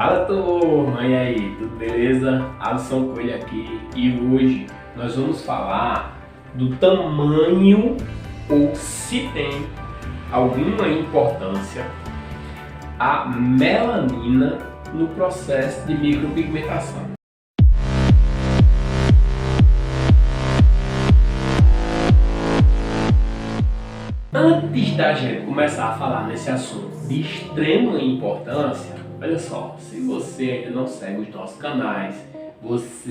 Fala turma, e aí, tudo beleza? Alisson Coelho aqui e hoje nós vamos falar do tamanho ou se tem alguma importância a melanina no processo de micropigmentação. Antes da gente começar a falar nesse assunto de extrema importância, olha só, se você ainda não segue os nossos canais, você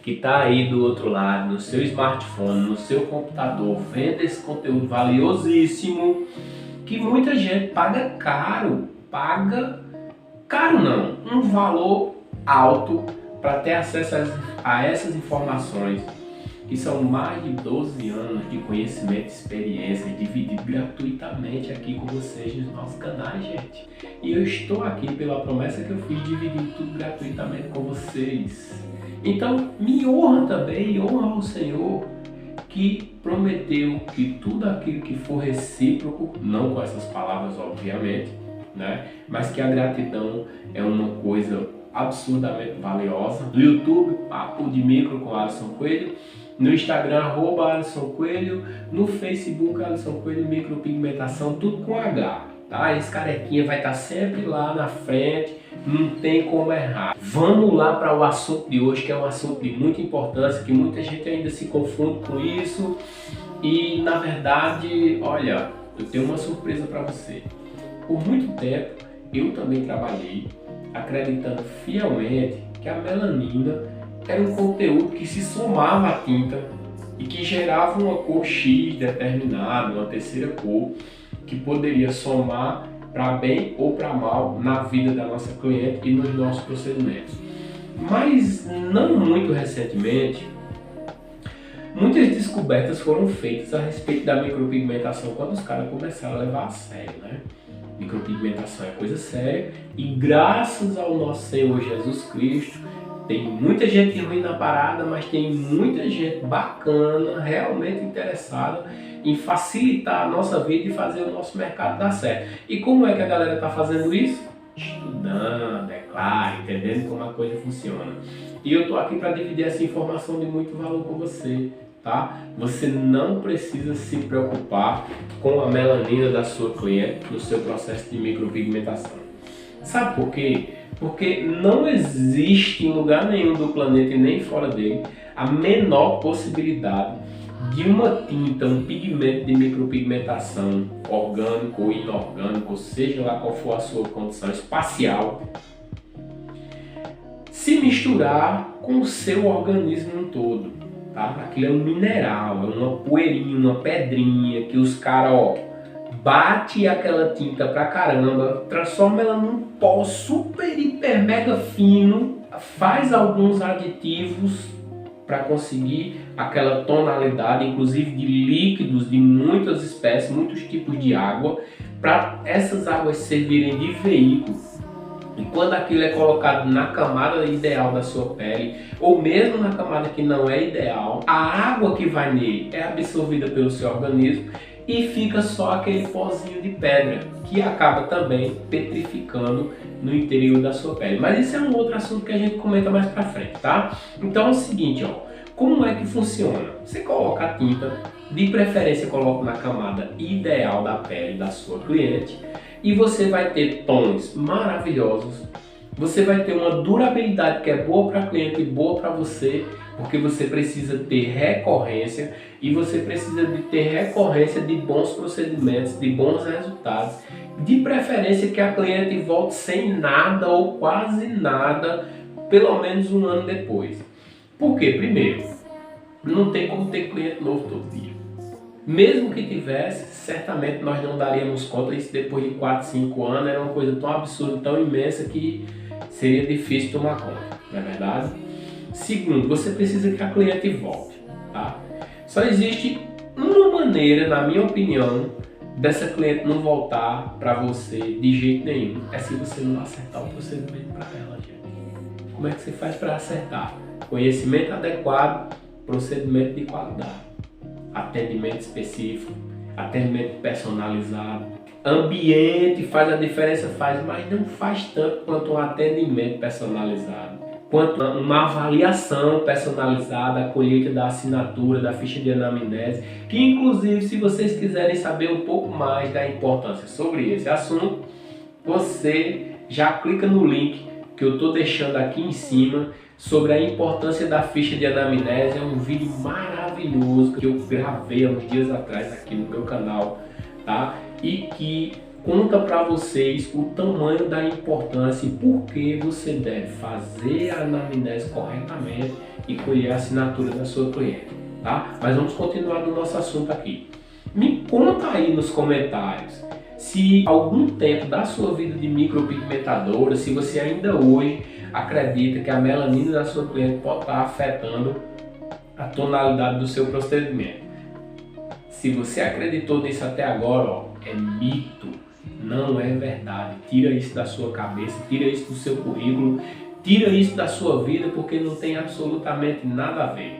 que está aí do outro lado, no seu smartphone, no seu computador, vendo esse conteúdo valiosíssimo, que muita gente paga caro não, um valor alto para ter acesso a essas informações, que são mais de 12 anos de conhecimento e experiência dividido gratuitamente aqui com vocês nos nossos canais, gente. E eu estou aqui pela promessa que eu fiz de dividir tudo gratuitamente com vocês. Então, me honra também e honra ao Senhor que prometeu que tudo aquilo que for recíproco, não com essas palavras obviamente, né? Mas que a gratidão é uma coisa absurdamente valiosa. No YouTube, Papo de Micro com Alisson Coelho. No Instagram, @Alisson Coelho. No Facebook, Alisson Coelho Micropigmentação, tudo com H, tá? Esse carequinha vai estar sempre lá na frente, não tem como errar. Vamos lá para o assunto de hoje, que é um assunto de muita importância, que muita gente ainda se confunde com isso. E na verdade, olha, eu tenho uma surpresa para você. Por muito tempo, eu também trabalhei acreditando fielmente que a melanina era um conteúdo que se somava à tinta e que gerava uma cor X determinada, uma terceira cor, que poderia somar para bem ou para mal na vida da nossa cliente e nos nossos procedimentos. Mas não muito recentemente, muitas descobertas foram feitas a respeito da micropigmentação quando os caras começaram a levar a sério, né? Micropigmentação é coisa séria e graças ao nosso Senhor Jesus Cristo, tem muita gente ruim na parada, mas tem muita gente bacana, realmente interessada em facilitar a nossa vida e fazer o nosso mercado dar certo. E como é que a galera está fazendo isso? Estudando, é claro, entendendo como a coisa funciona. E eu estou aqui para dividir essa informação de muito valor com você, tá? Você não precisa se preocupar com a melanina da sua cliente no seu processo de micropigmentação. Sabe por quê? Porque não existe em lugar nenhum do planeta e nem fora dele a menor possibilidade de uma tinta, um pigmento de micropigmentação orgânico ou inorgânico, seja lá qual for a sua condição espacial, se misturar com o seu organismo todo, tá? Aquilo é um mineral, é uma poeirinha, uma pedrinha que os caras, bate aquela tinta pra caramba, transforma ela num pó super, hiper, mega fino, faz alguns aditivos para conseguir aquela tonalidade, inclusive de líquidos de muitas espécies, muitos tipos de água, para essas águas servirem de veículo. E quando aquilo é colocado na camada ideal da sua pele, ou mesmo na camada que não é ideal, a água que vai nele é absorvida pelo seu organismo e fica só aquele pozinho de pedra, que acaba também petrificando no interior da sua pele. Mas isso é um outro assunto que a gente comenta mais pra frente, tá? Então é o seguinte, como é que funciona? Você coloca a tinta, de preferência coloca na camada ideal da pele da sua cliente, e você vai ter tons maravilhosos, você vai ter uma durabilidade que é boa para a cliente e boa para você, porque você precisa ter recorrência e você precisa de ter recorrência de bons procedimentos, de bons resultados, de preferência que a cliente volte sem nada ou quase nada, pelo menos um ano depois. Por quê? Primeiro, não tem como ter cliente novo todo dia. Mesmo que tivesse, certamente nós não daríamos conta. Isso depois de 4, 5 anos era uma coisa tão absurda, tão imensa que seria difícil tomar conta, não é verdade? Segundo, você precisa que a cliente volte, tá? Só existe uma maneira, na minha opinião, dessa cliente não voltar para você de jeito nenhum. É se você não acertar o procedimento para ela, gente. Como é que você faz para acertar? Conhecimento adequado, procedimento de qualidade, atendimento específico, atendimento personalizado, Ambiente faz a diferença, faz, mas não faz tanto quanto um atendimento personalizado, quanto uma avaliação personalizada, a colheita da assinatura, da ficha de anamnese, que inclusive, se vocês quiserem saber um pouco mais da importância sobre esse assunto, você já clica no link que eu estou deixando aqui em cima sobre a importância da ficha de anamnese. É um vídeo maravilhoso que eu gravei há uns dias atrás aqui no meu canal, tá? E que conta para vocês o tamanho da importância e por que você deve fazer a anamnese corretamente e colher a assinatura da sua cliente, tá? Mas vamos continuar no nosso assunto aqui. Me conta aí nos comentários se algum tempo da sua vida de micropigmentadora, se você ainda hoje acredita que a melanina da sua cliente pode estar afetando a tonalidade do seu procedimento. Se você acreditou nisso até agora, ó, é mito, não é verdade. Tira isso da sua cabeça, tira isso do seu currículo, tira isso da sua vida, porque não tem absolutamente nada a ver,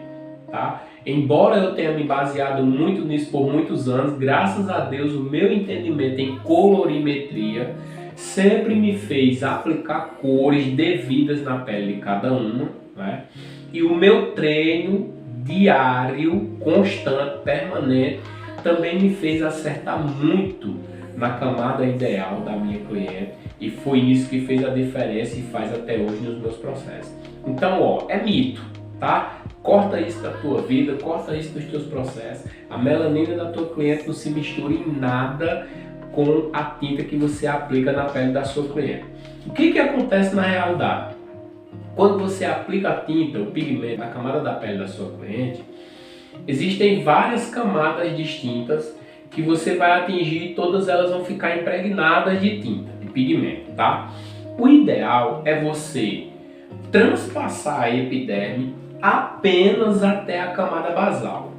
tá? Embora eu tenha me baseado muito nisso por muitos anos, graças a Deus o meu entendimento em colorimetria sempre me fez aplicar cores devidas na pele de cada uma, né? E o meu treino diário, constante, permanente, também me fez acertar muito na camada ideal da minha cliente, e foi isso que fez a diferença e faz até hoje nos meus processos. Então, ó, é mito, tá? Corta isso da tua vida, corta isso dos teus processos. A melanina da tua cliente não se mistura em nada com a tinta que você aplica na pele da sua cliente. O que acontece na realidade? Quando você aplica a tinta, o pigmento, na camada da pele da sua cliente, existem várias camadas distintas que você vai atingir e todas elas vão ficar impregnadas de tinta, de pigmento, tá? O ideal é você transpassar a epiderme apenas até a camada basal.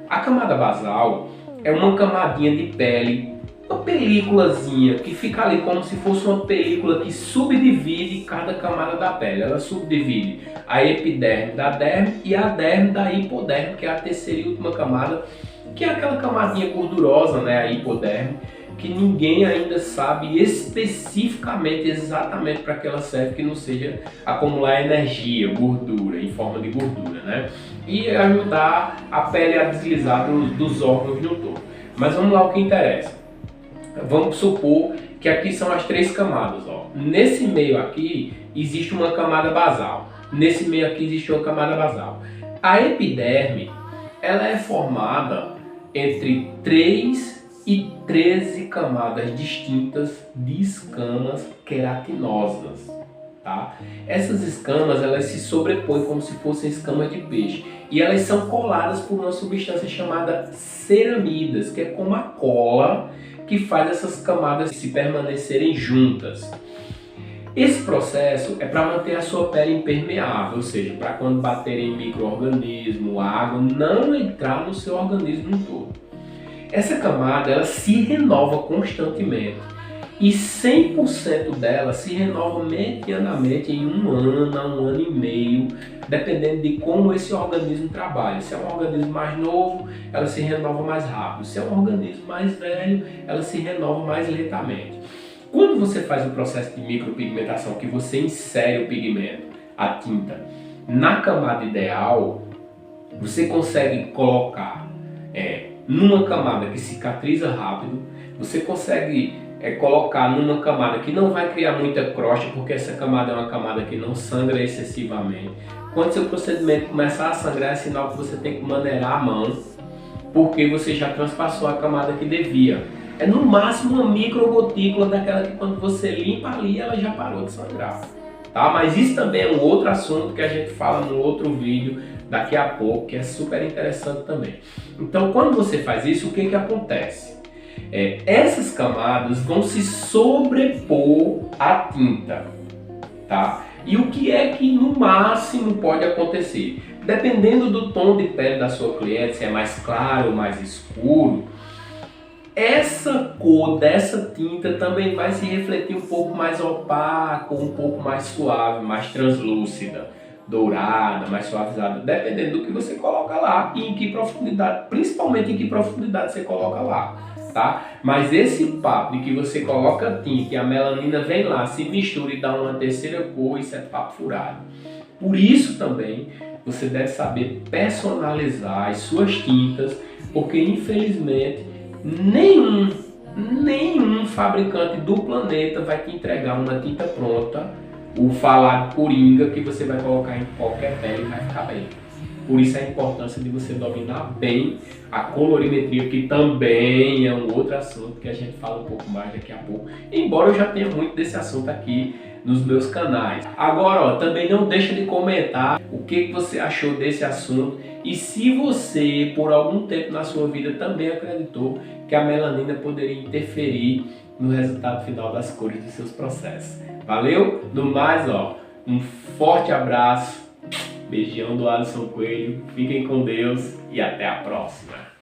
A camada basal é uma camadinha de pele, uma películazinha que fica ali como se fosse uma película que subdivide cada camada da pele. Ela subdivide a epiderme da derme e a derme da hipoderme, que é a terceira e última camada, que é aquela camadinha gordurosa, né, a hipoderme, que ninguém ainda sabe especificamente, exatamente para que ela serve, que não seja acumular energia, gordura, em forma de gordura, né? E ajudar a pele a deslizar dos órgãos no todo. Mas vamos lá o que interessa. Vamos supor que aqui são as três camadas, ó. Nesse meio aqui existe uma camada basal. Nesse meio aqui existe uma camada basal. A epiderme, ela é formada entre 3 e 13 camadas distintas de escamas queratinosas, tá? Essas escamas, elas se sobrepõem como se fossem escamas de peixe e elas são coladas por uma substância chamada ceramidas, que é como a cola que faz essas camadas se permanecerem juntas. Esse processo é para manter a sua pele impermeável, ou seja, para quando baterem micro-organismo, água, não entrar no seu organismo todo. Essa camada, ela se renova constantemente e 100% dela se renova medianamente em um ano a um ano e meio, dependendo de como esse organismo trabalha. Se é um organismo mais novo, ela se renova mais rápido. Se é um organismo mais velho, ela se renova mais lentamente. Quando você faz o processo de micropigmentação, que você insere o pigmento, a tinta, na camada ideal, você consegue colocar numa camada que cicatriza rápido, você consegue colocar numa camada que não vai criar muita crosta, porque essa camada é uma camada que não sangra excessivamente. Quando seu procedimento começar a sangrar, é sinal que você tem que maneirar a mão, porque você já transpassou a camada que devia. É no máximo uma microgotícula daquela que quando você limpa ali, ela já parou de sangrar, tá? Mas isso também é um outro assunto que a gente fala no outro vídeo daqui a pouco, que é super interessante também. Então, quando você faz isso, o que acontece? Essas camadas vão se sobrepor à tinta, tá? E o que é que no máximo pode acontecer? Dependendo do tom de pele da sua cliente, se é mais claro ou mais escuro, essa cor dessa tinta também vai se refletir um pouco mais opaco, um pouco mais suave, mais translúcida, dourada, mais suavizada, dependendo do que você coloca lá e em que profundidade, principalmente em que profundidade você coloca lá. tá? Mas esse papo de que você coloca tinta e a melanina vem lá, se mistura e dá uma terceira cor, isso é papo furado. Por isso também você deve saber personalizar as suas tintas, porque infelizmente nenhum fabricante do planeta vai te entregar uma tinta pronta, o falado coringa, que você vai colocar em qualquer pele e vai ficar bem. Por isso a importância de você dominar bem a colorimetria, que também é um outro assunto que a gente fala um pouco mais daqui a pouco, embora eu já tenha muito desse assunto aqui nos meus canais. Agora, ó, também não deixa de comentar o que você achou desse assunto e se você, por algum tempo na sua vida, também acreditou que a melanina poderia interferir no resultado final das cores dos seus processos. Valeu? No mais, ó, um forte abraço. Beijão do Alisson Coelho, fiquem com Deus e até a próxima.